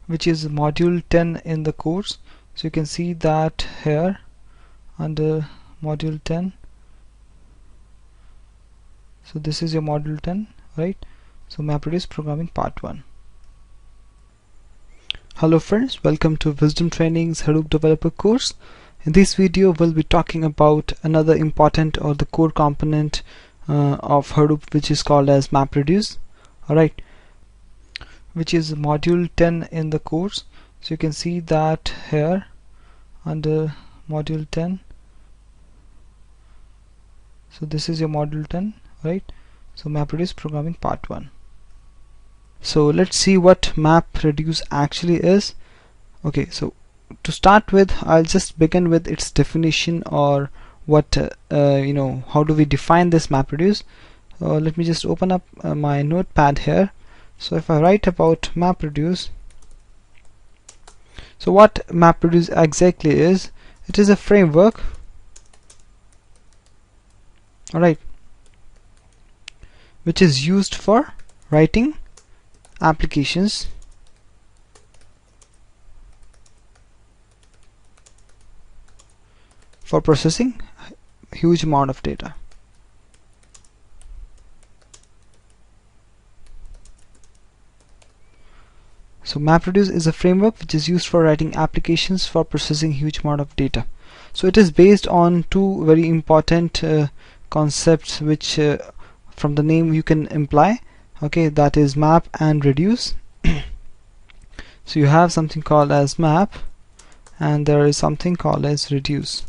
which is module 10 in the course. So you can see that here under module 10. So this is your module 10, right? So MapReduce Programming Part 1. Hello friends, welcome to Wisdom Training's Hadoop Developer course. In this video we'll be talking about another important or the core component of Hadoop, which is called as MapReduce, alright, which is module 10 in the course. So you can see that here under module 10. So this is your module 10, right? So MapReduce Programming Part 1. So let's see what MapReduce actually is. Okay, so to start with, I'll just begin with its definition, or what how do we define this MapReduce. Let me just open up my notepad here. So if I write about MapReduce, so what MapReduce exactly is, it is a framework, alright, which is used for writing applications for processing huge amount of data. So MapReduce is a framework which is used for writing applications for processing huge amount of data. So it is based on two very important concepts, which from the name you can imply, okay, that is map and reduce. So you have something called as map and there is something called as reduce.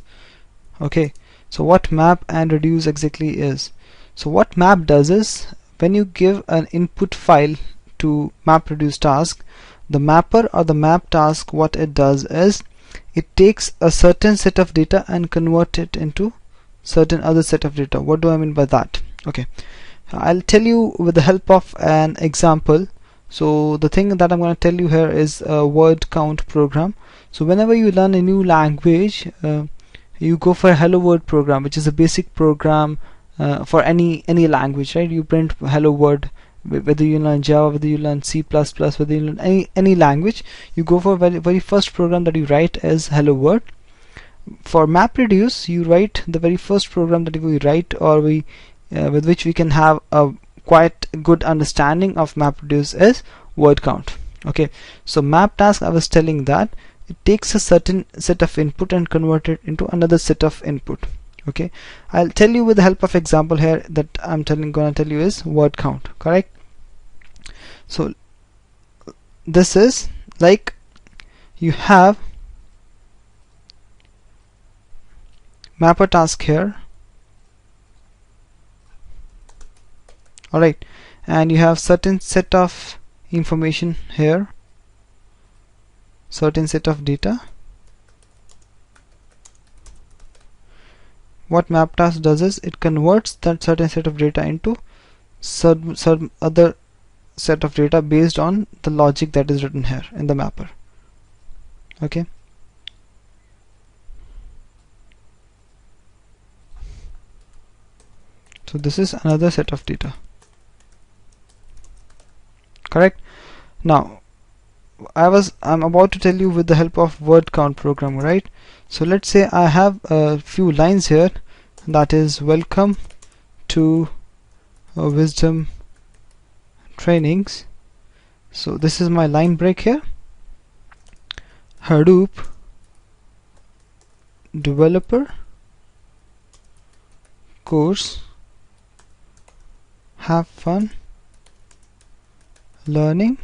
Okay, so what map and reduce exactly is, so what map does is, when you give an input file to MapReduce task, the mapper or the map task, what it does is it takes a certain set of data and convert it into certain other set of data. What do I mean by that? Okay, I'll tell you with the help of an example. So the thing that I'm going to tell you here is a word count program. So whenever you learn a new language, you go for a hello world program, which is a basic program for any language, right? You print hello world, whether you learn Java, whether you learn C++, whether you learn any language, you go for very first program that you write as hello world. For MapReduce, you write the very first program that we write, or with which we can have a quite good understanding of MapReduce is word count. Okay, so map task, I was telling that it takes a certain set of input and convert it into another set of input. Okay, I'll tell you with the help of example here that I'm gonna tell you is word count, correct? So this is like you have mapper task here, alright, and you have certain set of information here, certain set of data. What map task does is it converts that certain set of data into some other set of data based on the logic that is written here in the mapper. Okay, so this is another set of data, correct? Now I'm about to tell you with the help of word count program, right? So let's say I have a few lines here, that is welcome to Wisdom Trainings. So this is my line break here. Hadoop Developer course, have fun learning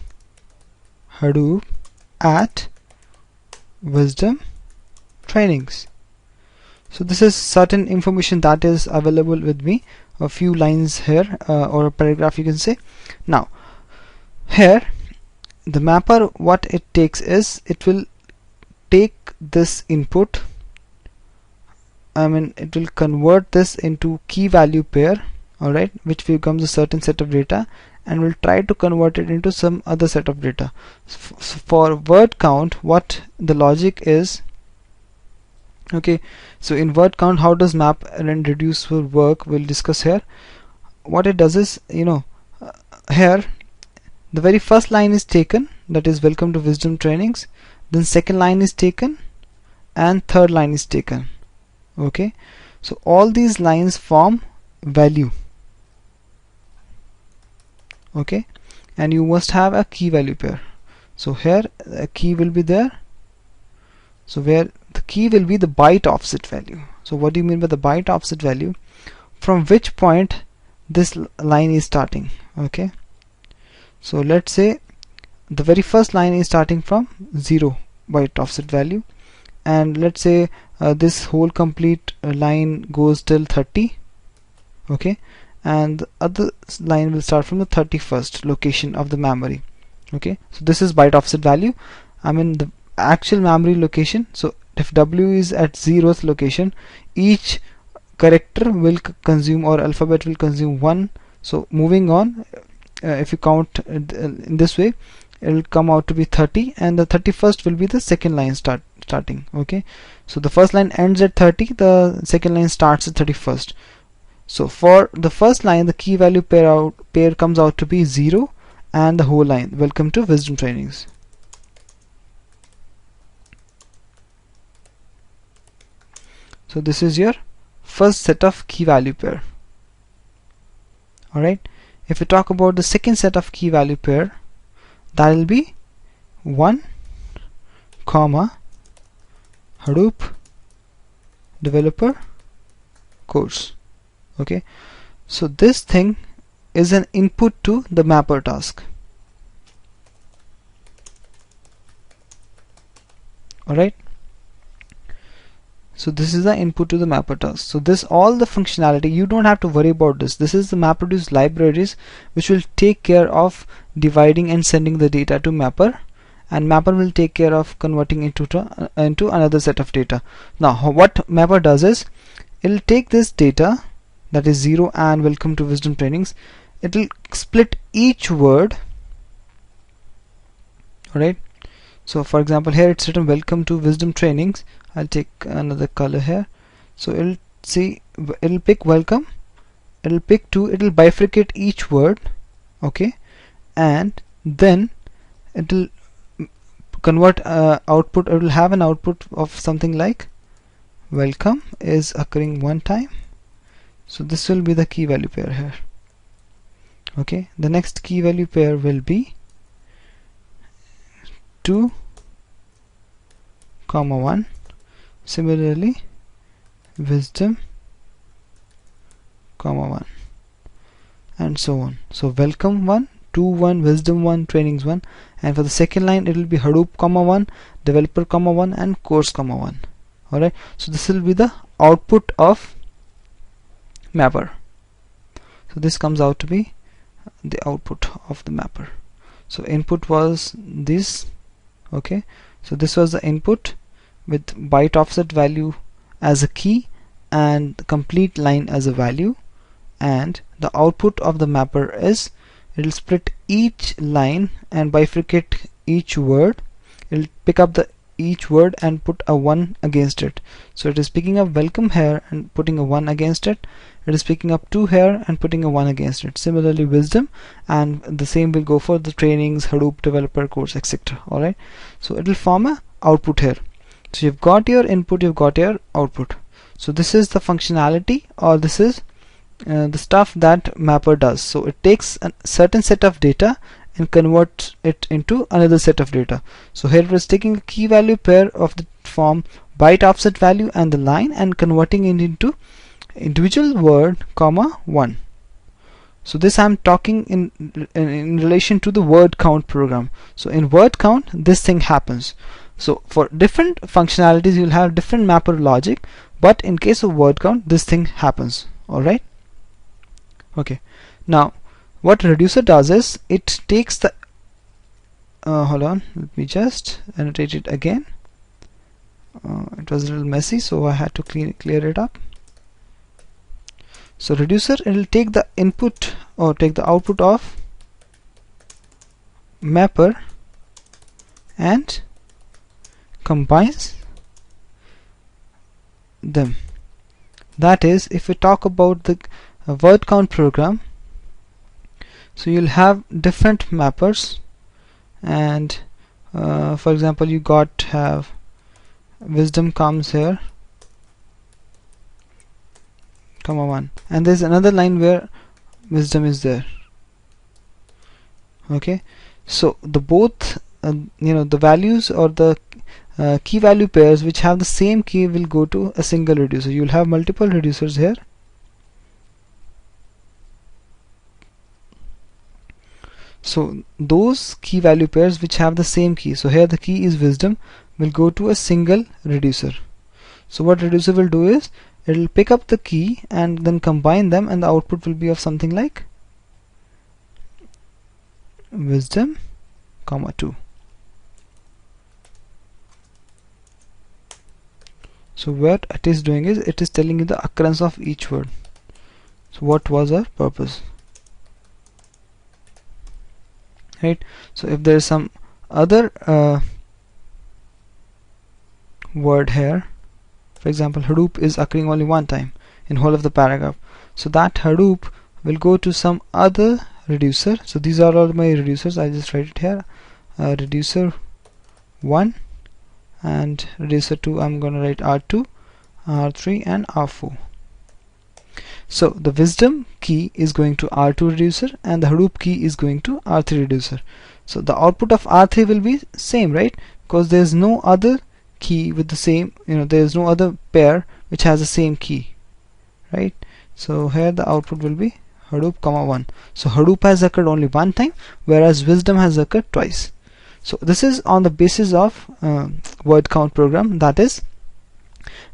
Hadoop at Wisdom Trainings. So this is certain information that is available with me, a few lines here, or a paragraph you can say. Now here the mapper, what it takes is it will take this input, it will convert this into key value pair, alright, which becomes a certain set of data, and we'll try to convert it into some other set of data. For word count, what the logic is, okay, so in word count, how does map and reduce will work, we'll discuss here. What it does is, here the very first line is taken that is welcome to wisdom trainings, then second line is taken and third line is taken. Okay, so all these lines form value. Okay, and you must have a key value pair. So here a key will be there, so where the key will be the byte offset value. So what do you mean by the byte offset value? From which point this line is starting. Okay, so let's say the very first line is starting from 0 byte offset value, and let's say this whole complete line goes till 30. Okay, and the other line will start from the 31st location of the memory. Okay, so this is byte offset value, I mean the actual memory location. So if W is at 0th location, each character will consume, or alphabet will consume 1. So moving on, if you count in this way, it will come out to be 30, and the 31st will be the second line starting. Okay, so the first line ends at 30, the second line starts at 31st. So for the first line, the key value pair comes out to be 0, and the whole line, welcome to wisdom trainings. So this is your first set of key value pair. Alright, if we talk about the second set of key value pair, that will be 1, comma, Hadoop developer course. Okay, so this thing is an input to the mapper task. Alright, so this is the input to the mapper task. So this, all the functionality, you don't have to worry about this. This is the MapReduce libraries which will take care of dividing and sending the data to mapper, and mapper will take care of converting into another set of data. Now what mapper does is, it will take this data, that is 0 and welcome to wisdom trainings, it will split each word. Alright, so for example here it's written welcome to wisdom trainings. I'll take another color here. So it'll see, it'll pick welcome, it'll pick 2, it'll bifurcate each word. Okay, and then it'll convert output. It will have an output of something like welcome is occurring 1 time. So this will be the key value pair here. Okay, the next key value pair will be 2, 1. Similarly, wisdom, 1, and so on. So welcome 1, 2, 1, wisdom 1, trainings 1, and for the second line it will be Hadoop, 1, developer, 1, and course, 1. Alright, so this will be the output of mapper. So this comes out to be the output of the mapper. So input was this. Okay, so this was the input with byte offset value as a key and the complete line as a value, and the output of the mapper is, it will split each line and bifurcate each word. It will pick up the each word and put a 1 against it. So it is picking up welcome here and putting a 1 against it. It is picking up 2 here and putting a 1 against it. Similarly wisdom, and the same will go for the trainings, Hadoop, developer, course, etc. Alright, so it will form a output here. So you've got your input, you've got your output. So this is the functionality, or this is the stuff that mapper does. So it takes a certain set of data and converts it into another set of data. So here it is taking a key value pair of the form byte offset value and the line and converting it into individual word, 1. So this I'm talking in relation to the word count program. So in word count this thing happens. So for different functionalities you'll have different mapper logic, but in case of word count this thing happens. Alright, okay, now what reducer does is, it takes the hold on, let me just annotate it again. It was a little messy, so I had to clear it up. So reducer, it will take the input or take the output of mapper and combines them. That is, if we talk about the word count program, so you'll have different mappers and for example you have wisdom comes here, comma 1, and there's another line where wisdom is there. Okay, so the both the values or the key value pairs which have the same key will go to a single reducer. You'll have multiple reducers here. So those key value pairs which have the same key, so here the key is wisdom, will go to a single reducer. So what reducer will do is it will pick up the key and then combine them, and the output will be of something like wisdom comma 2. So what it is doing is it is telling you the occurrence of each word. So what was our purpose, right? So if there is some other word here, for example hadoop is occurring only one time in whole of the paragraph, so that hadoop will go to some other reducer. So these are all my reducers. I just write it here, reducer 1 and reducer 2. I'm gonna write R2, R3 and R4. So the wisdom key is going to R2 reducer and the hadoop key is going to R3 reducer. So the output of R3 will be same, right? Because there's no other key with the same, there's no other pair which has the same key, right? So here the output will be hadoop comma 1. So hadoop has occurred only one time, whereas wisdom has occurred twice. So this is on the basis of word count program. That is,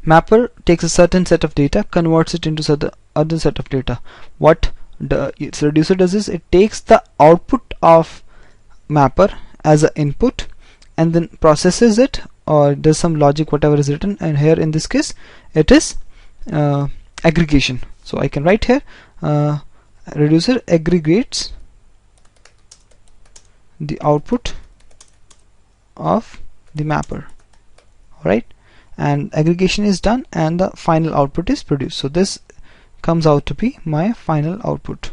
mapper takes a certain set of data, converts it into the other set of data. What the reducer does is it takes the output of mapper as an input and then processes it or does some logic whatever is written, and here in this case it is aggregation. So I can write here reducer aggregates the output of the mapper, alright, and aggregation is done and the final output is produced. So this comes out to be my final output,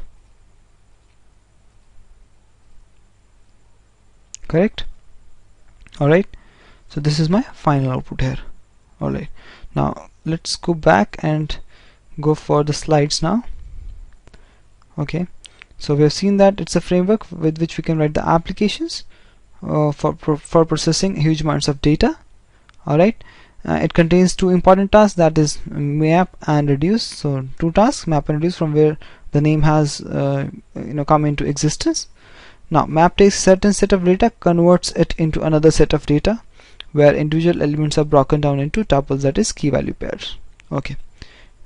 correct? Alright, so this is my final output here. Alright, now let's go back and go for the slides now. Okay, so we have seen that it's a framework with which we can write the applications for processing huge amounts of data. Alright, it contains two important tasks, that is map and reduce. So two tasks, map and reduce, from where the name has come into existence. Now map takes a certain set of data, converts it into another set of data where individual elements are broken down into tuples, that is key value pairs. Okay,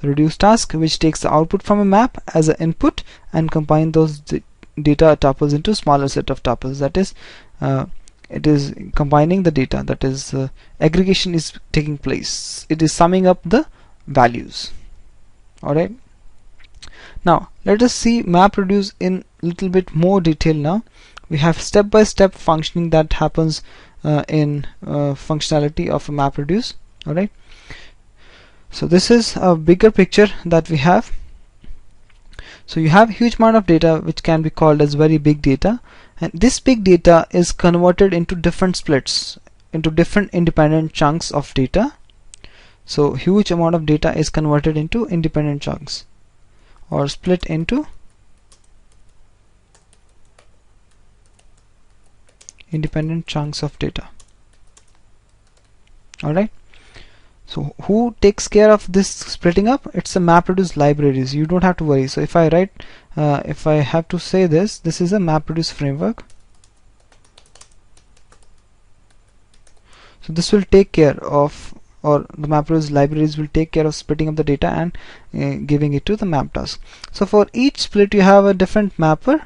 the reduce task, which takes the output from a map as an input and combine those data tuples into smaller set of tuples, that is it is combining the data, that is aggregation is taking place, it is summing up the values. Alright, now let us see MapReduce in little bit more detail. Now we have step-by-step functioning that happens in functionality of a MapReduce. Alright, so this is a bigger picture that we have. So you have a huge amount of data which can be called as very big data, and this big data is converted into different splits, into different independent chunks of data. So huge amount of data is converted into independent chunks or split into independent chunks of data. Alright, so who takes care of this splitting up? It's the MapReduce libraries. You don't have to worry. So if I write if I have to say this is a MapReduce framework. So this will take care of, or the MapReduce libraries will take care of splitting up the data and giving it to the map task. So for each split you have a different mapper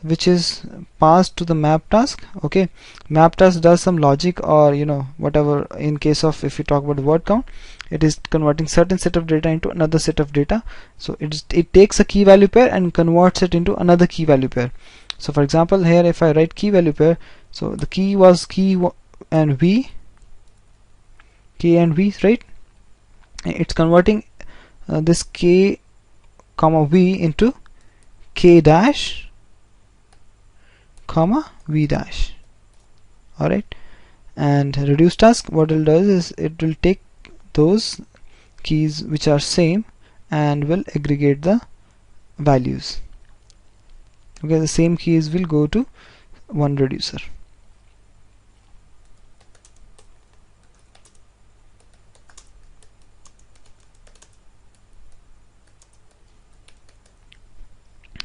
which is passed to the map task. Okay, map task does some logic or whatever. In case of, if you talk about the word count, it is converting certain set of data into another set of data. So it takes a key value pair and converts it into another key value pair. So for example here if I write key value pair, so the key was key and v, k and v, right? It's converting this k comma v into k dash comma v dash. Alright, and reduce task, what it does is it will take those keys which are same and will aggregate the values. Okay, the same keys will go to one reducer.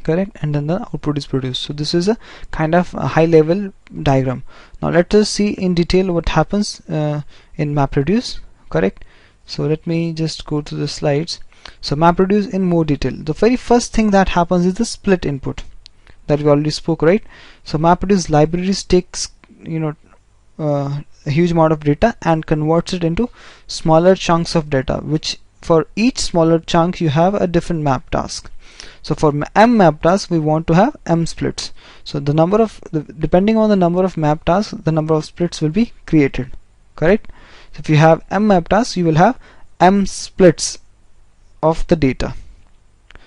Correct, and then the output is produced. So this is a kind of a high level diagram. Now let us see in detail what happens in MapReduce. Correct, so let me just go to the slides. So MapReduce in more detail. The very first thing that happens is the split input that we already spoke, right? So MapReduce libraries takes a huge amount of data and converts it into smaller chunks of data, which for each smaller chunk you have a different map task. So for m map tasks we want to have m splits. So the number of depending on the number of map tasks, the number of splits will be created. Correct. So if you have m map tasks, you will have m splits of the data.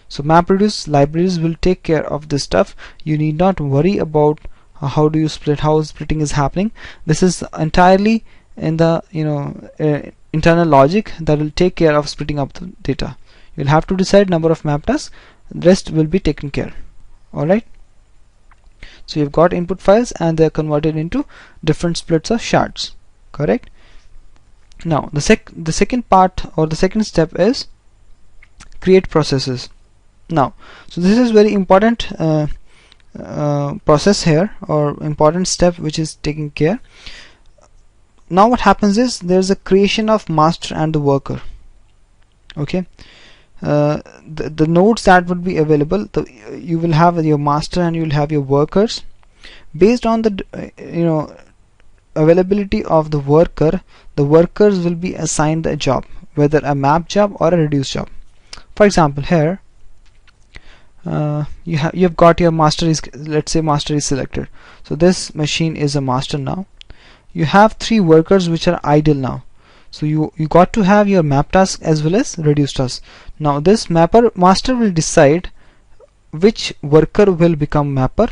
So MapReduce libraries will take care of this stuff. You need not worry about how do you split, how splitting is happening. This is entirely in the internal logic that will take care of splitting up the data. You'll have to decide number of map tasks, the rest will be taken care. Alright, so you've got input files and they're converted into different splits of shards. Correct. Now the second part or the second step is create processes. Now, so this is very important process here, or important step which is taking care. Now what happens is there's a creation of master and the worker. Okay, the nodes that would be available, you will have your master and you will have your workers. Based on the availability of the worker, the workers will be assigned a job, whether a map job or a reduce job. For example, here you've got your master is, let's say master is selected. So this machine is a master now. You have 3 workers which are idle now. So you got to have your map task as well as reduce task. Now this master will decide which worker will become mapper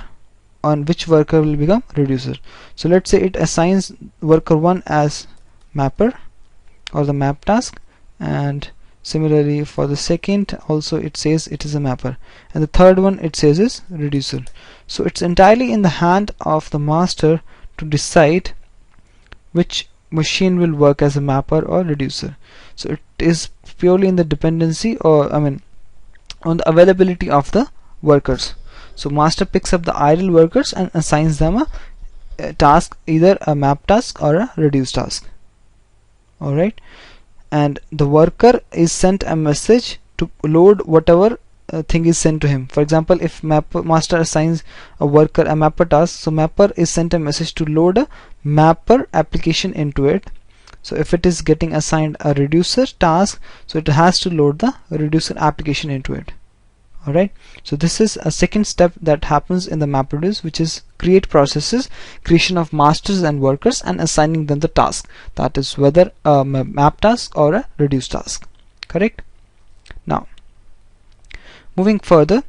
and which worker will become reducer. So let's say it assigns worker 1 as mapper or the map task, and similarly for the second also it says it is a mapper, and the third one it says is reducer. So it's entirely in the hand of the master to decide which machine will work as a mapper or reducer. So it is purely in the dependency, or on the availability of the workers. So master picks up the idle workers and assigns them a task, either a map task or a reduce task. Alright, and the worker is sent a message to load whatever thing is sent to him. For example, if master assigns a worker a mapper task, so mapper is sent a message to load a mapper application into it. So if it is getting assigned a reducer task, so it has to load the reducer application into it. Alright, so this is a second step that happens in the MapReduce, which is create processes, creation of masters and workers, and assigning them the task, that is whether a map task or a reduce task. Correct. Now moving further,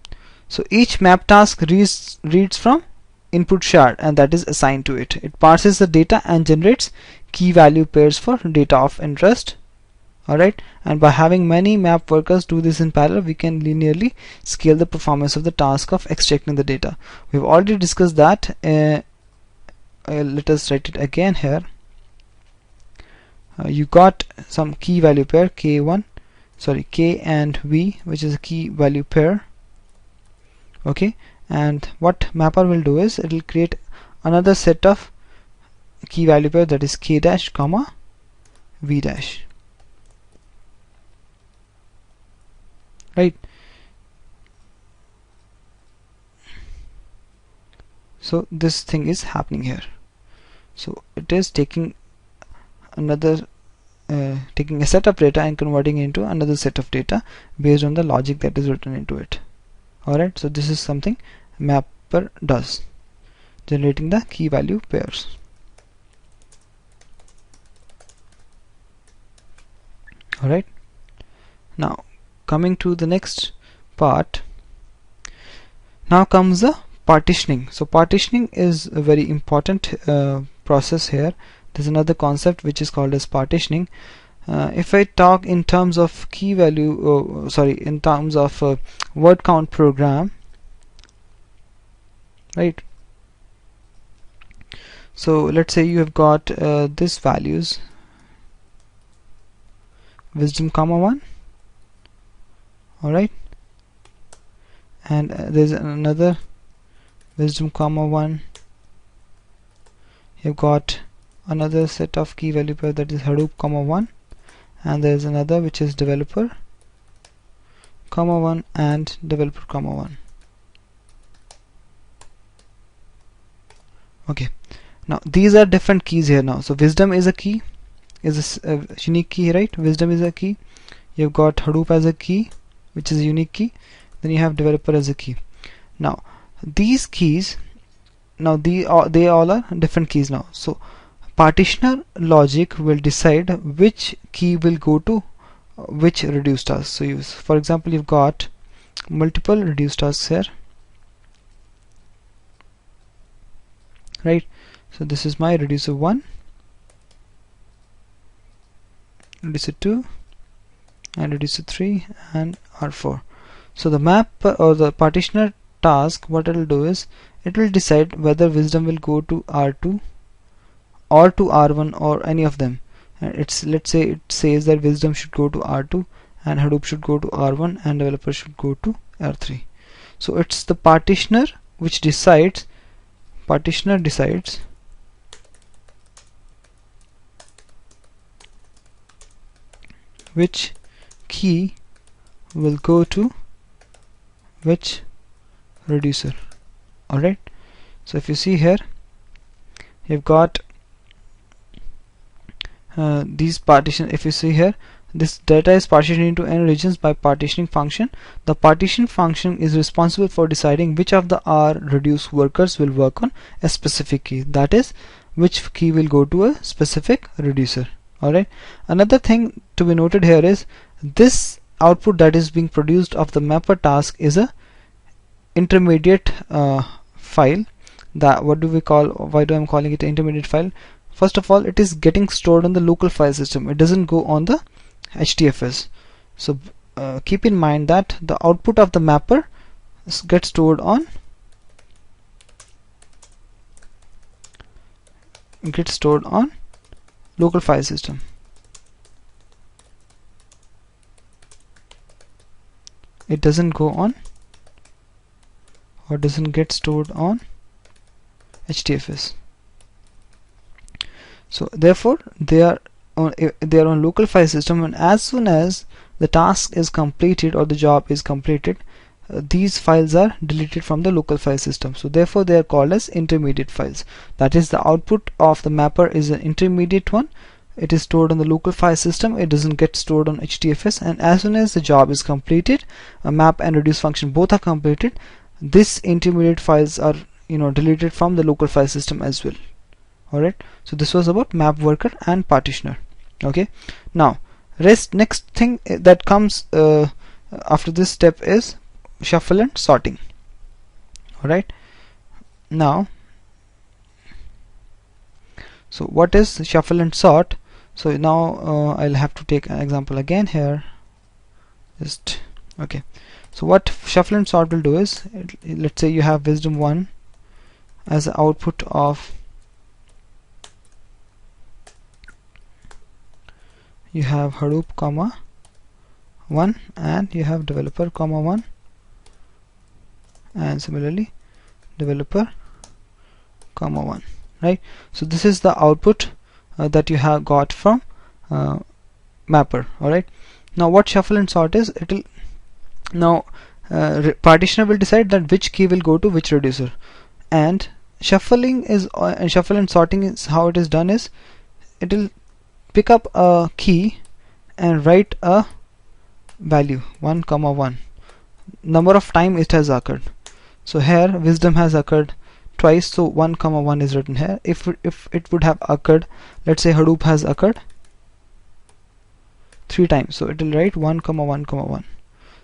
so each map task reads from input shard, and that is assigned to it. It parses the data and generates key value pairs for data of interest. Alright, and by having many map workers do this in parallel, we can linearly scale the performance of the task of extracting the data. We've already discussed that. Let us write it again here. You got some key value pair k and v, which is a key value pair. Okay, and what mapper will do is it will create another set of key value pair, that is k dash comma v dash. Right, so this thing is happening here. So it is taking another taking a set of data and converting it into another set of data based on the logic that is written into it. Alright, so this is something mapper does, generating the key value pairs. Alright, now coming to the next part, now comes the partitioning. So partitioning is a very important process here. There's another concept which is called as partitioning. If I talk in terms of key value, in terms of word count program, right? So let's say you have got this values, wisdom comma 1, alright, and there's another wisdom comma 1. You've got another set of key value pair, that is hadoop comma 1, and there's another which is developer comma 1 and developer comma 1. Okay, now these are different keys here now. So wisdom is a key, is a unique key, right? Wisdom is a key. You've got hadoop as a key, which is a unique key. Then you have developer as a key. Now these keys, now they all are different keys now. So partitioner logic will decide which key will go to which reduce task. So for example, you've got multiple reduce tasks here, right? So this is my reducer 1, reducer 2, and reducer 3, and R4. So the map or the partitioner task, what it will do is it will decide whether wisdom will go to R2 or to R1 or any of them. And let's say it says that wisdom should go to R2 and hadoop should go to R1 and developer should go to R3. So it's the partitioner which decides, which key will go to which reducer. Alright, so if you see here, you've got these partition. If you see here, this data is partitioned into n regions by partitioning function. The partition function is responsible for deciding which of the R reduce workers will work on a specific key, that is, which key will go to a specific reducer. Alright, another thing to be noted here is this output that is being produced of the mapper task is a intermediate file. That why do I'm calling it an intermediate file? First of all, it is getting stored on the local file system. It doesn't go on the HDFS. So keep in mind that the output of the mapper gets stored on local file system. It doesn't go on or doesn't get stored on HDFS. So therefore they are on local file system, and as soon as the task is completed or the job is completed, these files are deleted from the local file system. So therefore they are called as intermediate files. That is, the output of the mapper is an intermediate one. It is stored on the local file system. It doesn't get stored on HDFS, and as soon as the job is completed, a map and reduce function both are completed, this intermediate files are deleted from the local file system as well. Alright, so this was about map worker and partitioner. Okay, now next thing that comes after this step is shuffle and sorting. Alright, now so what is shuffle and sort? So now I'll have to take an example again here. Okay, so what shuffle and sort will do is, let's say you have wisdom 1 as the output of, you have hadoop comma 1 and you have developer comma 1, and similarly developer comma 1, right? So this is the output that you have got from mapper. Alright, now what shuffle and sort is, it will now partitioner will decide that which key will go to which reducer, and shuffling is shuffle and sorting is how it is done is, it will pick up a key and write a value 1 comma 1, number of time it has occurred. So here wisdom has occurred twice, so 1 comma 1 is written here. If it would have occurred, let's say hadoop has occurred 3 times, so it will write 1 comma 1 comma 1.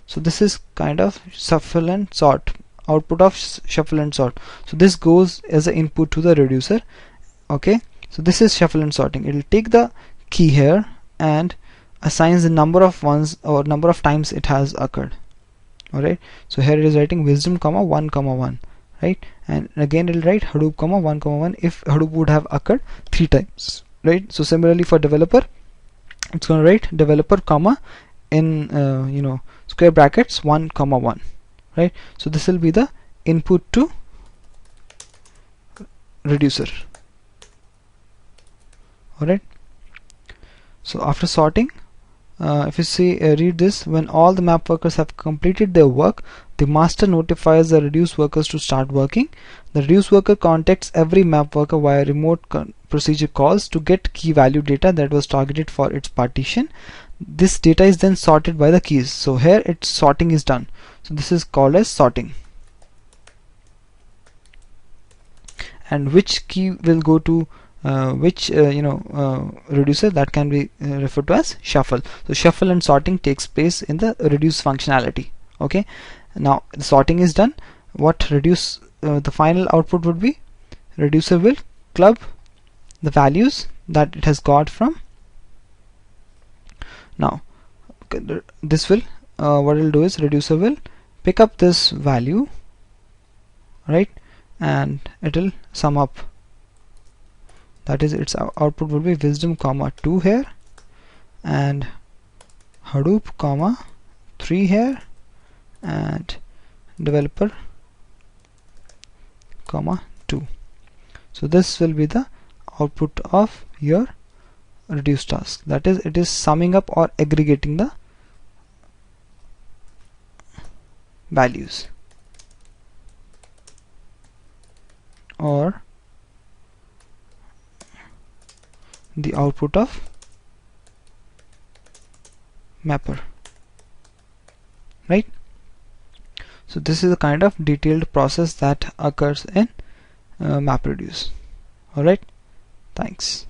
So this is kind of shuffle and sort, output of shuffle and sort. So this goes as an input to the reducer, Okay, so this is shuffle and sorting. It will take the key here and assigns the number of ones or number of times it has occurred. Alright, so here it is writing wisdom comma 1 comma 1, right? And again it will write Hadoop comma 1 comma 1 if Hadoop would have occurred 3 times, right? So similarly for developer, it's going to write developer comma in square brackets 1 comma 1, right? So this will be the input to reducer. Alright, so after sorting, if you see read this, when all the map workers have completed their work, the master notifies the reduce workers to start working. The reduce worker contacts every map worker via remote procedure calls to get key value data that was targeted for its partition. This data is then sorted by the keys. So here its sorting is done. So this is called as sorting. And which key will go to which reducer, that can be referred to as shuffle. So shuffle and sorting takes place in the reduce functionality. Okay, now the sorting is done. What reduce the final output would be, reducer will club the values that it has got from. Now this will what it will do is reducer will pick up this value, right, and it will sum up. That is, its output will be wisdom comma 2 here and Hadoop comma 3 here and developer comma 2. So this will be the output of your reduce task. That is, it is summing up or aggregating the values, or the output of mapper, right? So this is the kind of detailed process that occurs in MapReduce. Alright, thanks.